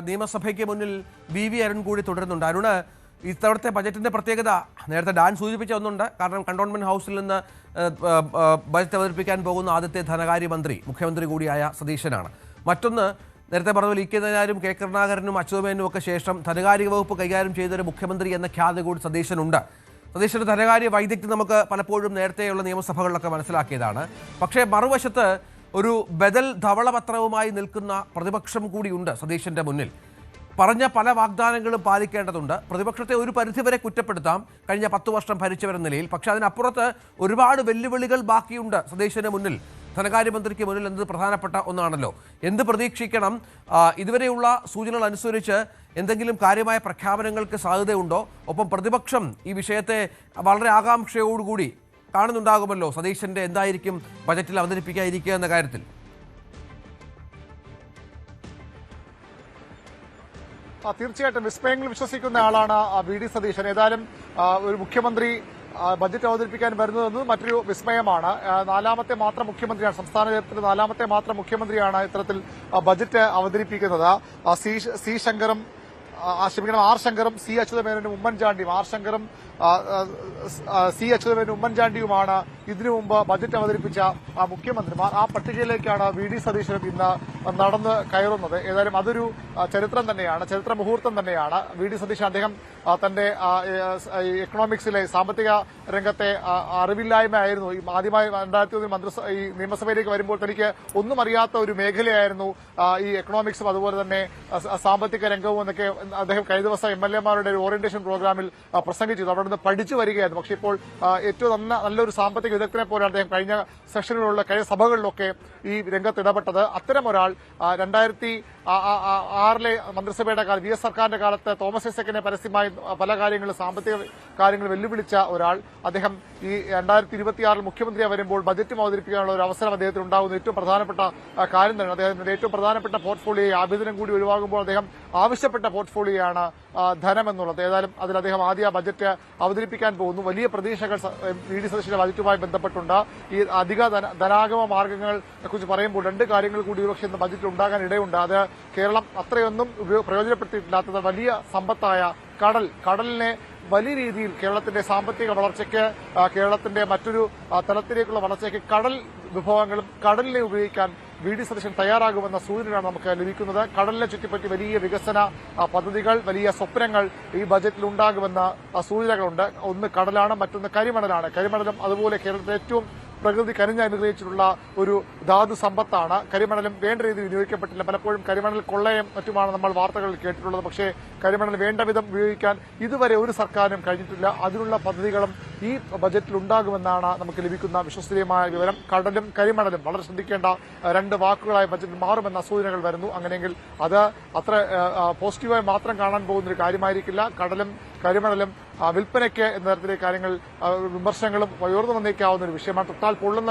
നിയമസഭയ്ക്ക് മുന്നിൽ വി അരുൺ കൂടി തുടരുന്നുണ്ട്. അരുണ്, ഇത്തവണത്തെ ബജറ്റിന്റെ പ്രത്യേകത നേരത്തെ ഡാൻ സൂചിപ്പിച്ച ഒന്നുണ്ട്. കാരണം കണ്ടോൺമെന്റ് ഹൗസിൽ നിന്ന് ബജറ്റ് അവതരിപ്പിക്കാൻ പോകുന്ന ആദ്യത്തെ ധനകാര്യമന്ത്രി മുഖ്യമന്ത്രി കൂടിയായ സതീശനാണ്. മറ്റൊന്ന്, നേരത്തെ പറഞ്ഞ ഇ കെ നായനാരും കെ കരുണാകരനും അച്യുതമേനും ഒക്കെ ശേഷം ധനകാര്യ വകുപ്പ് കൈകാര്യം ചെയ്തൊരു മുഖ്യമന്ത്രി എന്ന ഖ്യാതി കൂടി സതീശനുണ്ട്. സതീശന്റെ ധനകാര്യ വൈദഗ്ധ്യം നമുക്ക് പലപ്പോഴും നേരത്തെയുള്ള നിയമസഭകളിലൊക്കെ മനസ്സിലാക്കിയതാണ്. പക്ഷേ മറുവശത്ത് ഒരു ബദൽ ധവളപത്രവുമായി നിൽക്കുന്ന പ്രതിപക്ഷം കൂടിയുണ്ട് സതീശന്റെ മുന്നിൽ. പറഞ്ഞ പല വാഗ്ദാനങ്ങളും പാലിക്കേണ്ടതുണ്ട്. പ്രതിപക്ഷത്തെ ഒരു പരിധിവരെ കുറ്റപ്പെടുത്താം കഴിഞ്ഞ 10 വർഷം ഭരിച്ചവരെന്ന നിലയിൽ. പക്ഷേ അതിനപ്പുറത്ത് ഒരുപാട് വെല്ലുവിളികൾ ബാക്കിയുണ്ട് സതീശന് മുന്നിൽ, ധനകാര്യമന്ത്രിക്ക് മുന്നിൽ എന്നത് പ്രധാനപ്പെട്ട ഒന്നാണല്ലോ. എന്ത് പ്രതീക്ഷിക്കണം? ഇതുവരെയുള്ള സൂചനകൾ അനുസരിച്ച് എന്തെങ്കിലും കാര്യമായ പ്രഖ്യാപനങ്ങൾക്ക് സാധ്യതയുണ്ടോ? ഒപ്പം പ്രതിപക്ഷം ഈ വിഷയത്തെ വളരെ ആകാംക്ഷയോടുകൂടി കാണുന്നുണ്ടാകുമല്ലോ. സതീശന്റെ എന്തായിരിക്കും ബജറ്റിൽ അവതരിപ്പിക്കാതിരിക്കുക എന്ന കാര്യത്തിൽ. തീർച്ചയായിട്ടും വിസ്മയങ്ങൾ വിശ്വസിക്കുന്ന ആളാണ് വി ഡി സതീശൻ. ഏതായാലും ഒരു മുഖ്യമന്ത്രി ബജറ്റ് അവതരിപ്പിക്കാൻ വരുന്നതെന്നത് മറ്റൊരു വിസ്മയമാണ്. നാലാമത്തെ മാത്രം മുഖ്യമന്ത്രിയാണ്, സംസ്ഥാന ചരിത്രത്തിൽ നാലാമത്തെ മാത്രം മുഖ്യമന്ത്രിയാണ് ഇത്തരത്തിൽ ബജറ്റ് അവതരിപ്പിക്കുന്നത്. ആർ ശങ്കറും സി അച്യുതമേനോനും ഉമ്മൻചാണ്ടിയും ഉമ്മൻചാണ്ടിയുമാണ് ഇതിനു മുമ്പ് ബജറ്റ് അവതരിപ്പിച്ച മുഖ്യമന്ത്രിമാർ. ആ പട്ടികയിലേക്കാണ് വി ഡി സതീശനും ഇന്ന് നടന്ന് കയറുന്നത്. ഏതായാലും അതൊരു ചരിത്രം തന്നെയാണ്, ചരിത്ര മുഹൂർത്തം തന്നെയാണ്. വി ഡി സതീശൻ അദ്ദേഹം തന്റെ എക്കണോമിക്സിലെ സാമ്പത്തിക രംഗത്തെ അറിവില്ലായ്മയായിരുന്നു. ആദ്യമായി 2001 ഈ നിയമസഭയിലേക്ക് വരുമ്പോൾ തനിക്ക് ഒന്നും അറിയാത്ത ഒരു മേഖലയായിരുന്നു ഈ എക്കണോമിക്സും അതുപോലെ തന്നെ സാമ്പത്തിക രംഗവും എന്നൊക്കെ അദ്ദേഹം കഴിഞ്ഞ ദിവസം MLA-മാരുടെ ഒരു ഓറിയന്റേഷൻ പ്രോഗ്രാമിൽ പ്രസംഗിച്ചു. അവിടെ നിന്ന് പഠിച്ചു വരികയായിരുന്നു. പക്ഷേ ഇപ്പോൾ ഏറ്റവും നല്ലൊരു സാമ്പത്തിക വിദഗ്ധനെ പോലെയാണ് അദ്ദേഹം കഴിഞ്ഞ സെഷനുകളിലുള്ള കഴിഞ്ഞ സഭകളിലൊക്കെ ഈ രംഗത്ത് ഇടപെട്ടത്. അത്തരം ഒരാൾ 2006 മന്ത്രിസഭയുടെ കാലം VS സർക്കാരിന്റെ കാലത്ത് തോമസ് ഐസക്കിനെ പരസ്യമായി പല കാര്യങ്ങളും സാമ്പത്തിക കാര്യങ്ങൾ വെല്ലുവിളിച്ച ഒരാൾ, അദ്ദേഹം ഈ 2026 മുഖ്യമന്ത്രിയായി വരുമ്പോൾ ബജറ്റും അവതരിപ്പിക്കാനുള്ള ഒരു അവസരം അദ്ദേഹത്തിന് ഉണ്ടാകുന്ന ഏറ്റവും പ്രധാനപ്പെട്ട കാര്യം തന്നെ. അദ്ദേഹത്തിന്റെ ഏറ്റവും പ്രധാനപ്പെട്ട പോർട്ട്ഫോളിയോ ആഭ്യന്തരം കൂടി ഒഴിവാകുമ്പോൾ അദ്ദേഹം ആവശ്യപ്പെട്ട പോർട്ട്ഫോളിയോയാണ് ധനം എന്നുള്ളത്. ഏതായാലും അതിൽ അദ്ദേഹം ആദ്യ ബജറ്റ് അവതരിപ്പിക്കാൻ പോകുന്നു. വലിയ പ്രതീക്ഷകൾ വി ഡി സതീശന്റെ ബജറ്റുമായി ബന്ധപ്പെട്ടുണ്ട്. ഈ അധിക ധനാഗമ മാർഗങ്ങളെ കുറിച്ച് പറയുമ്പോൾ 2 കാര്യങ്ങൾ കൂടി ഒരുപക്ഷെ ഇന്ന് ബജറ്റിൽ ഉണ്ടാകാൻ ഇടയുണ്ട്. അത് കേരളം അത്രയൊന്നും പ്രയോജനപ്പെടുത്തിയിട്ടില്ലാത്തത് വലിയ സമ്പത്തായ കടലിനെ വലിയ രീതിയിൽ കേരളത്തിന്റെ സാമ്പത്തിക വളർച്ചയ്ക്ക്, കേരളത്തിന്റെ മറ്റൊരു തലത്തിലേക്കുള്ള വളർച്ചയ്ക്ക് കടൽ വിഭവങ്ങളും കടലിനെ ഉപയോഗിക്കാൻ വി ഡി സതീശൻ തയ്യാറാകുമെന്ന സൂചനയാണ് നമുക്ക് ലഭിക്കുന്നത്. കടലിനെ ചുറ്റിപ്പറ്റി വലിയ വികസന പദ്ധതികൾ, വലിയ സ്വപ്നങ്ങൾ ഈ ബജറ്റിൽ ഉണ്ടാകുമെന്ന സൂചനകളുണ്ട്. ഒന്ന് കടലാണ്, മറ്റൊന്ന് കരിമണലാണ്. കരിമണലും അതുപോലെ കേരളത്തിലെ ഏറ്റവും പ്രകൃതി അനുഗ്രഹിച്ചിട്ടുള്ള ഒരു ധാതു സമ്പത്താണ്. കരിമണലും വേണ്ട രീതിയിൽ വിനിയോഗിക്കപ്പെട്ടില്ല. പലപ്പോഴും കരിമണൽ കൊള്ളയും മറ്റുമാണ് നമ്മൾ വാർത്തകളിൽ കേട്ടിട്ടുള്ളത്. പക്ഷേ കരിമണൽ വേണ്ട വിധം ഉപയോഗിക്കാൻ ഇതുവരെ ഒരു സർക്കാരിനും കഴിഞ്ഞിട്ടില്ല. അതിനുള്ള പദ്ധതികളും ഈ ബജറ്റിൽ ഉണ്ടാകുമെന്നാണ് നമുക്ക് ലഭിക്കുന്ന വിശ്വസനീയമായ വിവരം. കടലും കരിമണലും വളരെ ശ്രദ്ധിക്കേണ്ട 2 വാക്കുകളായി ബജറ്റിൽ മാറുമെന്ന സൂചനകൾ വരുന്നു. അങ്ങനെയെങ്കിൽ അത് അത്ര പോസിറ്റീവായി മാത്രം കാണാൻ പോകുന്ന ഒരു കാര്യമായിരിക്കില്ല. കടലും കരിമണലും വിൽപ്പനയ്ക്ക് എന്ന തരത്തിലെ കാര്യങ്ങൾ വിമർശനങ്ങളും ഉയർന്നു വന്നേക്കാവുന്ന ഒരു വിഷയമാണ്. തൊട്ടാൽ പൊള്ളുന്ന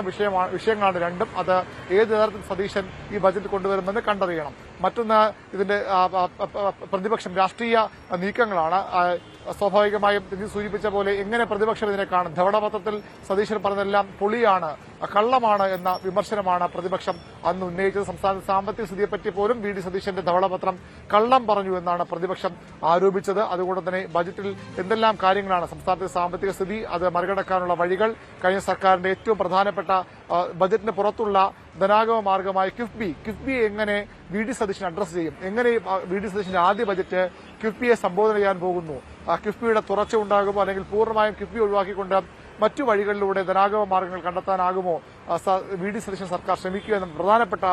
വിഷയങ്ങളാണ് രണ്ടും. അത് ഏത് തരത്തിൽ സതീശൻ ഈ ബജറ്റ് കൊണ്ടുവരുമെന്ന് കണ്ടറിയണം. മറ്റൊന്ന് ഇതിന്റെ പ്രതിപക്ഷം രാഷ്ട്രീയ നീക്കങ്ങളാണ്. സ്വാഭാവികമായും സൂചിപ്പിച്ച പോലെ എങ്ങനെ പ്രതിപക്ഷം ഇതിനെ കാണും? ധവളപത്രത്തിൽ സതീശൻ പറഞ്ഞതെല്ലാം പൊളിയാണ്, കള്ളമാണ് എന്ന വിമർശനമാണ് പ്രതിപക്ഷം അന്ന് ഉന്നയിച്ചത്. സംസ്ഥാന സാമ്പത്തിക സ്ഥിതിയെപ്പറ്റി പോലും വി ഡി സതീശന്റെ ധവളപത്രം കള്ളം പറഞ്ഞു എന്നാണ് പ്രതിപക്ഷം ആരോപിച്ചത്. അതുകൊണ്ട് തന്നെ ബജറ്റിൽ എന്തെല്ലാം കാര്യങ്ങളാണ് സംസ്ഥാനത്തെ സാമ്പത്തിക സ്ഥിതി, അത് മറികടക്കാനുള്ള വഴികൾ, കഴിഞ്ഞ സർക്കാരിന്റെ ഏറ്റവും പ്രധാനപ്പെട്ട ബജറ്റിന് പുറത്തുള്ള ധനാഗമ മാർഗമായ കിഫ്ബിയെ എങ്ങനെ വി ഡി സതീശൻ അഡ്രസ് ചെയ്യും? എങ്ങനെ വി ഡി സതീശന്റെ ആദ്യ ബജറ്റ് കിഫ്ബിയെ സംബോധന ചെയ്യാൻ പോകുന്നു? കിഫ്ബിയുടെ തുടർച്ച ഉണ്ടാകുമോ, അല്ലെങ്കിൽ പൂർണ്ണമായും കിഫ്ബി ഒഴിവാക്കിക്കൊണ്ട് മറ്റു വഴികളിലൂടെ ധനാഗമ മാർഗങ്ങൾ കണ്ടെത്താനാകുമോ വി ഡി സതീശൻ സർക്കാർ ശ്രമിക്കുക എന്ന പ്രധാനപ്പെട്ട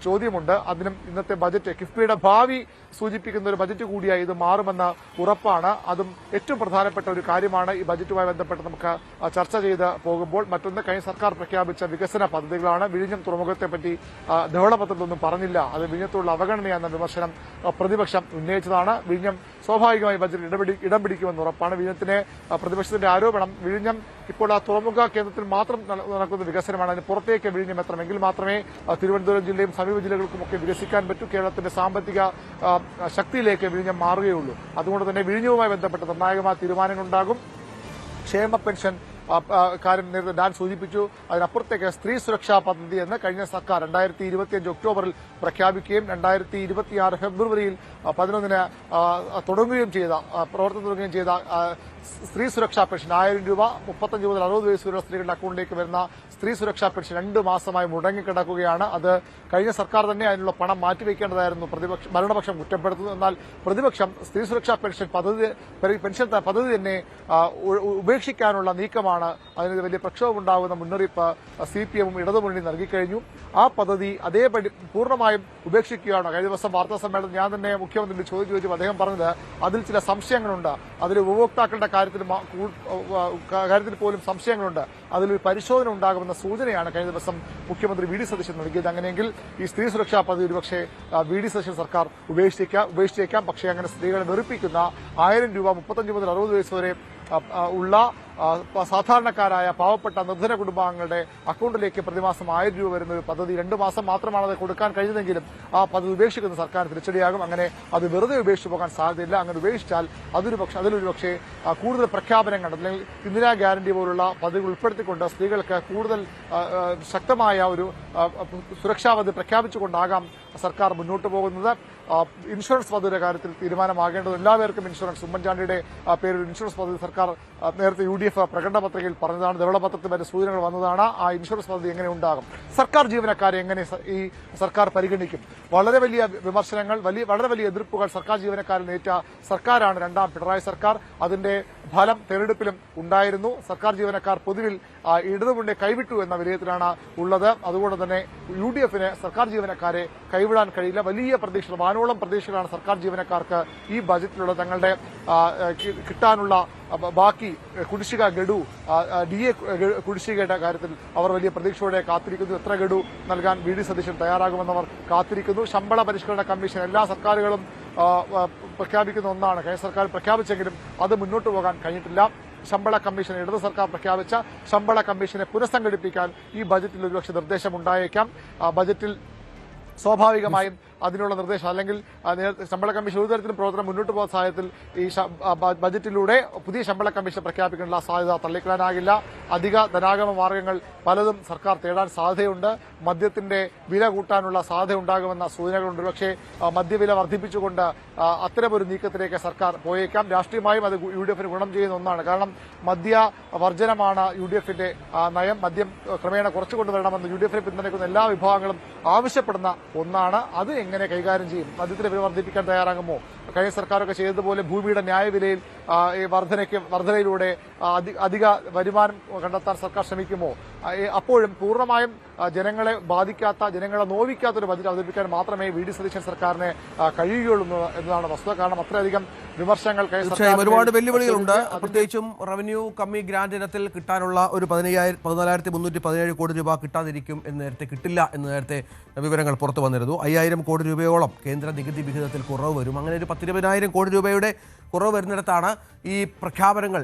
ചോദ്യമുണ്ട്. അതിനും ഇന്നത്തെ ബജറ്റ് കിഫ്ബിയുടെ ഭാവി സൂചിപ്പിക്കുന്ന ഒരു ബജറ്റ് കൂടിയായി ഇത് മാറുമെന്ന ഉറപ്പാണ്. അതും ഏറ്റവും പ്രധാനപ്പെട്ട ഒരു കാര്യമാണ് ഈ ബജറ്റുമായി ബന്ധപ്പെട്ട് നമുക്ക് ചർച്ച ചെയ്ത് പോകുമ്പോൾ. മറ്റൊന്ന്, കഴിഞ്ഞ സർക്കാർ പ്രഖ്യാപിച്ച വികസന പദ്ധതികളാണ്. വിഴിഞ്ഞം തുറമുഖത്തെപ്പറ്റി ധവളപത്രത്തിലൊന്നും പറഞ്ഞില്ല. അത് വിഴിഞ്ഞത്തോടുള്ള അവഗണനയെന്ന വിമർശനം പ്രതിപക്ഷം ഉന്നയിച്ചതാണ്. വിഴിഞ്ഞം സ്വാഭാവികമായി ബജറ്റിൽ ഇടം പിടിക്കുമെന്ന് ഉറപ്പാണ്. വിഴിഞ്ഞത്തിന് പ്രതിപക്ഷത്തിന്റെ ആരോപണം വിഴിഞ്ഞം ഇപ്പോൾ ആ തുറമുഖ കേന്ദ്രത്തിൽ മാത്രം നടക്കുന്ന വികസനമാണ്. അതിന് പുറത്തേക്ക് വിഴിഞ്ഞം എത്തണമെങ്കിൽ മാത്രമേ തിരുവനന്തപുരം ജില്ലയും സമീപ ജില്ലകൾക്കുമൊക്കെ വികസിക്കാൻ പറ്റൂ. കേരളത്തിന്റെ സാമ്പത്തിക ശക്തിയിലേക്ക് വിഴിഞ്ഞം മാറുകയുള്ളൂ. അതുകൊണ്ട് തന്നെ വിഴിഞ്ഞവുമായി ബന്ധപ്പെട്ട നിർണായകമായ തീരുമാനങ്ങളുണ്ടാകും. ക്ഷേമ പെൻഷൻ കാര്യം നേരത്തെ ഡാൻ സൂചിപ്പിച്ചു. അതിനപ്പുറത്തേക്ക് സ്ത്രീ സുരക്ഷാ പദ്ധതി എന്ന് കഴിഞ്ഞ സർക്കാർ 2025 ഒക്ടോബറിൽ പ്രഖ്യാപിക്കുകയും 2026 ഫെബ്രുവരിയിൽ 11-ന് തുടങ്ങുകയും ചെയ്ത പ്രവർത്തനം തുടങ്ങുകയും ചെയ്ത സ്ത്രീ സുരക്ഷാ പെൻഷൻ 1000 രൂപ 35 മുതൽ 60 വയസ്സ് വരെയുള്ള സ്ത്രീകളുടെ അക്കൗണ്ടിലേക്ക് വരുന്ന സ്ത്രീ സുരക്ഷാ പെൻഷൻ 2 മാസമായി മുടങ്ങിക്കിടക്കുകയാണ്. അത് കഴിഞ്ഞ സർക്കാർ തന്നെ അതിനുള്ള പണം മാറ്റിവെക്കേണ്ടതായിരുന്നു ഭരണപക്ഷം കുറ്റപ്പെടുത്തുന്നു. എന്നാൽ പ്രതിപക്ഷം സ്ത്രീ സുരക്ഷാ പെൻഷൻ പദ്ധതി തന്നെ ഉപേക്ഷിക്കാനുള്ള നീക്കമാണ്. അതിന് വലിയ പ്രക്ഷോഭമുണ്ടാകുന്ന മുന്നറിയിപ്പ് CPM-ഉം ഇടതുമുന്നണി നൽകിക്കഴിഞ്ഞു. ആ പദ്ധതി അതേപടി പൂർണ്ണമായും ഉപേക്ഷിക്കുകയാണ്. കഴിഞ്ഞ ദിവസം വാർത്താ സമ്മേളനത്തിൽ ഞാൻ തന്നെ മുഖ്യമന്ത്രിയുടെ ചോദിച്ചു അദ്ദേഹം പറഞ്ഞത് അതിൽ ചില സംശയങ്ങളുണ്ട്. അതിൽ ഉപഭോക്താക്കളുടെ കാര്യത്തിൽ പോലും സംശയങ്ങളുണ്ട്. അതിലൊരു പരിശോധന ഉണ്ടാകുമെന്ന സൂചനയാണ് കഴിഞ്ഞ ദിവസം മുഖ്യമന്ത്രി VD സതീശൻ നൽകിയത്. അങ്ങനെയെങ്കിൽ ഈ സ്ത്രീ സുരക്ഷാ പദ്ധതി ഒരുപക്ഷെ VD സതീശൻ സർക്കാർ ഉപേക്ഷിച്ചേക്കാം. പക്ഷേ അങ്ങനെ സ്ത്രീകളെ വെറുപ്പിക്കുന്ന 1000 രൂപ 35 മുതൽ 60 വയസ്സ് വരെ ഉള്ള സാധാരണക്കാരായ പാവപ്പെട്ട നിർധന കുടുംബാംഗങ്ങളുടെ അക്കൗണ്ടിലേക്ക് പ്രതിമാസം 1000 രൂപ വരുന്ന ഒരു പദ്ധതി 2 മാസം മാത്രമാണ് അത് കൊടുക്കാൻ കഴിഞ്ഞതെങ്കിലും ആ പദ്ധതി ഉപേക്ഷിക്കുന്ന സർക്കാർ തിരിച്ചടിയാകും. അങ്ങനെ അത് വെറുതെ ഉപേക്ഷിച്ചു പോകാൻ സാധ്യതയില്ല. അങ്ങനെ ഉപേക്ഷിച്ചാൽ അതിലൊരു പക്ഷേ കൂടുതൽ പ്രഖ്യാപനങ്ങൾ അല്ലെങ്കിൽ ഇന്ദിരാ ഗ്യാരണ്ടി പോലുള്ള പദ്ധതികൾ ഉൾപ്പെടുത്തിക്കൊണ്ട് സ്ത്രീകൾക്ക് കൂടുതൽ ശക്തമായ ഒരു സുരക്ഷാ പദ്ധതി പ്രഖ്യാപിച്ചുകൊണ്ടാകാം സർക്കാർ മുന്നോട്ട് പോകുന്നത്. ഇൻഷുറൻസ് പദ്ധതിയുടെ കാര്യത്തിൽ തീരുമാനമാകേണ്ടത് എല്ലാവർക്കും ഇൻഷുറൻസ് ഉമ്മൻചാണ്ടിയുടെ പേരിൽ ഇൻഷുറൻസ് പദ്ധതി സർക്കാർ നേരത്തെ UDF പ്രകടന പത്രികയിൽ പറഞ്ഞതാണ്. ധവളപത്രത്തിൽ വരെ സൂചനകൾ വന്നതാണ്. ആ ഇൻഷുറൻസ് പദ്ധതി എങ്ങനെ ഉണ്ടാകും, സർക്കാർ ജീവനക്കാരെ എങ്ങനെ ഈ സർക്കാർ പരിഗണിക്കും, വളരെ വലിയ വിമർശനങ്ങൾ വളരെ വലിയ എതിർപ്പുകൾ സർക്കാർ ജീവനക്കാരിൽ നേറ്റ സർക്കാരാണ് രണ്ടാം പിണറായി സർക്കാർ. അതിന്റെ ഫലം തെരഞ്ഞെടുപ്പിലും ഉണ്ടായിരുന്നു. സർക്കാർ ജീവനക്കാർ പൊതുവിൽ ഇടതുമുന്നണിയെ കൈവിട്ടു എന്ന വിലയിരുത്തലാണ് ഉള്ളത്. അതുകൊണ്ട് തന്നെ UDF-ന് സർക്കാർ ജീവനക്കാരെ കൈവിടാൻ കഴിയില്ല. വലിയ പ്രതീക്ഷകൾ, വാനോളം പ്രതീക്ഷകളാണ് സർക്കാർ ജീവനക്കാർക്ക് ഈ ബജറ്റിലുള്ള തങ്ങളുടെ കിട്ടാനുള്ള ബാക്കി കുടിശ്ശിക ഗഡു DA കുടിശ്ശികയുടെ കാര്യത്തിൽ അവർ വലിയ പ്രതീക്ഷയോടെ കാത്തിരിക്കുന്നു. എത്ര ഗഡു നൽകാൻ VD സതീശൻ തയ്യാറാകുമെന്നവർ കാത്തിരിക്കുന്നു. ശമ്പള പരിഷ്കരണ കമ്മീഷൻ എല്ലാ സർക്കാരുകളും പ്രഖ്യാപിക്കുന്ന ഒന്നാണ്. കഴിഞ്ഞ സർക്കാർ പ്രഖ്യാപിച്ചെങ്കിലും അത് മുന്നോട്ട് പോകാൻ കഴിഞ്ഞിട്ടില്ല. ശമ്പള കമ്മീഷൻ ഇടത് സർക്കാർ പ്രഖ്യാപിച്ച ശമ്പള കമ്മീഷനെ പുനഃസംഘടിപ്പിക്കാൻ ഈ ബജറ്റിൽ ഒരുപക്ഷെ നിർദ്ദേശമുണ്ടായേക്കാം. ബജറ്റിൽ സ്വാഭാവികമായും അതിനുള്ള നിർദ്ദേശം അല്ലെങ്കിൽ ശമ്പള കമ്മീഷൻ ഒരു തരത്തിലും പ്രവർത്തനം മുന്നോട്ട് പോകുന്ന സാഹചര്യത്തിൽ ഈ ബജറ്റിലൂടെ പുതിയ ശമ്പള കമ്മീഷൻ പ്രഖ്യാപിക്കാനുള്ള സാധ്യത തള്ളിക്കളയാനാകില്ല. അധിക ധനാഗമ മാർഗങ്ങൾ പലതും സർക്കാർ തേടാൻ സാധ്യതയുണ്ട്. മദ്യത്തിന്റെ വില കൂട്ടാനുള്ള സാധ്യത ഉണ്ടാകുമെന്ന സൂചനകളുണ്ട്. പക്ഷേ മദ്യവില വർദ്ധിപ്പിച്ചുകൊണ്ട് അത്തരമൊരു നീക്കത്തിലേക്ക് സർക്കാർ പോയേക്കാം. രാഷ്ട്രീയമായും അത് UDF-ന് ഗുണം ചെയ്യുന്ന ഒന്നാണ്. കാരണം മദ്യ വർജനമാണ് UDF-ന്റെ നയം. മദ്യം ക്രമേണ കുറച്ചുകൊണ്ടുവരണമെന്ന് UDF-നെ പിന്തുണയ്ക്കുന്ന എല്ലാ വിഭാഗങ്ങളും ആവശ്യപ്പെടുന്ന ഒന്നാണ്. അത് എങ്ങനെ കൈകാര്യം ചെയ്യും? മദ്യത്തിന്റെ വില വർദ്ധിപ്പിക്കാൻ തയ്യാറാകുമോ? കഴിഞ്ഞ സർക്കാരൊക്കെ ചെയ്തതുപോലെ ഭൂമിയുടെ ന്യായവിലയിൽ വർധനയിലൂടെ അധിക വരുമാനം കണ്ടെത്താൻ സർക്കാർ ശ്രമിക്കുമോ? അപ്പോഴും പൂർണ്ണമായും ജനങ്ങളെ ബാധിക്കാത്ത, ജനങ്ങളെ നോവിക്കാത്ത ഒരു ബജറ്റ് അവതരിപ്പിക്കാൻ മാത്രമേ VD സതീശൻ സർക്കാരിനെ കഴിയുകയുള്ളൂ എന്നതാണ് വസ്തുത. കാരണം അത്രയധികം വിമർശനങ്ങൾ ഒരുപാട് വെല്ലുവിളികളുണ്ട്. പ്രത്യേകിച്ചും റവന്യൂ കമ്മി ഗ്രാന്റ് ഇനത്തിൽ കിട്ടാനുള്ള ഒരു 14,317 കോടി രൂപ കിട്ടാതിരിക്കും എന്ന് നേരത്തെ കിട്ടില്ല എന്ന് നേരത്തെ വിവരങ്ങൾ പുറത്തു വന്നിരുന്നു. 5000 കോടി രൂപയോളം കേന്ദ്ര നികുതി വിഹിതത്തിൽ കുറവ് വരും. അങ്ങനെ ഒരു 10,20,000 കോടി രൂപയുടെ കുറവ് വരുന്നിടത്താണ് ഈ പ്രഖ്യാപനങ്ങൾ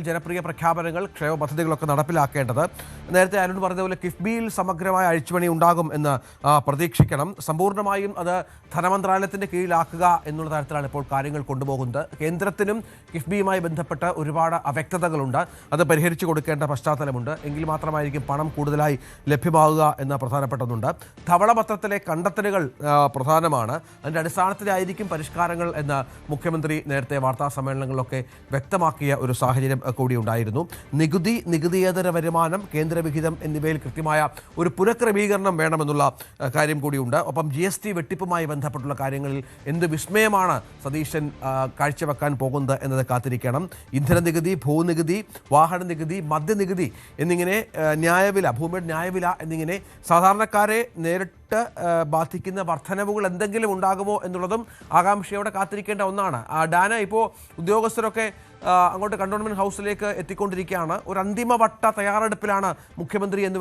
ജനപ്രിയ പ്രഖ്യാപനങ്ങൾ, ക്ഷേമ പദ്ധതികളൊക്കെ നടപ്പിലാക്കേണ്ടത്. നേരത്തെ അരുൺ പറഞ്ഞതുപോലെ കിഫ്ബിയിൽ സമഗ്രമായ അഴിച്ചുപണി ഉണ്ടാകും എന്ന് പ്രതീക്ഷിക്കണം. സമ്പൂർണ്ണമായും അത് ധനമന്ത്രാലയത്തിന്റെ കീഴിലാക്കുക എന്നുള്ള തരത്തിലാണ് ഇപ്പോൾ കാര്യങ്ങൾ കൊണ്ടുപോകുന്നത്. കേന്ദ്രത്തിനും കിഫ്ബിയുമായി ബന്ധപ്പെട്ട് ഒരുപാട് അവ്യക്തതകളുണ്ട്. അത് പരിഹരിച്ചു കൊടുക്കേണ്ട പശ്ചാത്തലമുണ്ട്. എങ്കിൽ മാത്രമായിരിക്കും പണം കൂടുതലായി ലഭ്യമാകുക എന്ന പ്രധാനപ്പെട്ടതുണ്ട്. ധവളപത്രത്തിലെ കണ്ടെത്തലുകൾ പ്രധാനമാണ്. അതിന്റെ അടിസ്ഥാനത്തിലായിരിക്കും പരിഷ്കാരങ്ങൾ എന്ന് മുഖ്യമന്ത്രി നേരത്തെ വാർത്താ സമ്മേളനങ്ങളിലൊക്കെ വ്യക്തമാക്കിയ ഒരു സാഹചര്യം കൂടി ഉണ്ടായിരുന്നു. നികുതിയേതര വരുമാനം, കേന്ദ്രവിഹിതം എന്നിവയിൽ കൃത്യമായ ഒരു പുനഃക്രമീകരണം വേണമെന്നുള്ള കാര്യം കൂടിയുണ്ട്. ഒപ്പം GST വെട്ടിപ്പുമായി ബന്ധപ്പെട്ടുള്ള കാര്യങ്ങളിൽ എന്ത് വിസ്മയമാണ് സതീശൻ കാഴ്ചവെക്കാൻ പോകുന്നത് എന്നത് കാത്തിരിക്കണം. ഇന്ധന നികുതി, ഭൂനികുതി, വാഹന നികുതി, മദ്യനികുതി എന്നിങ്ങനെ ന്യായവില, ഭൂമിയുടെ ന്യായവില എന്നിങ്ങനെ സാധാരണക്കാരെ നേരിട്ട് ബാധിക്കുന്ന വർധനവുകൾ എന്തെങ്കിലും ഉണ്ടാകുമോ എന്നുള്ളതും ആകാംക്ഷയോടെ കാത്തിരിക്കേണ്ട ഒന്നാണ്. ഡാന, ഇപ്പോൾ ഉദ്യോഗസ്ഥരൊക്കെ അങ്ങോട്ട് കണ്ടോൺമെന്റ് ഹൗസിലേക്ക് എത്തിക്കൊണ്ടിരിക്കുകയാണ്. ഒരു അന്തിമവട്ട തയ്യാറെടുപ്പിലാണ് മുഖ്യമന്ത്രി എന്ന്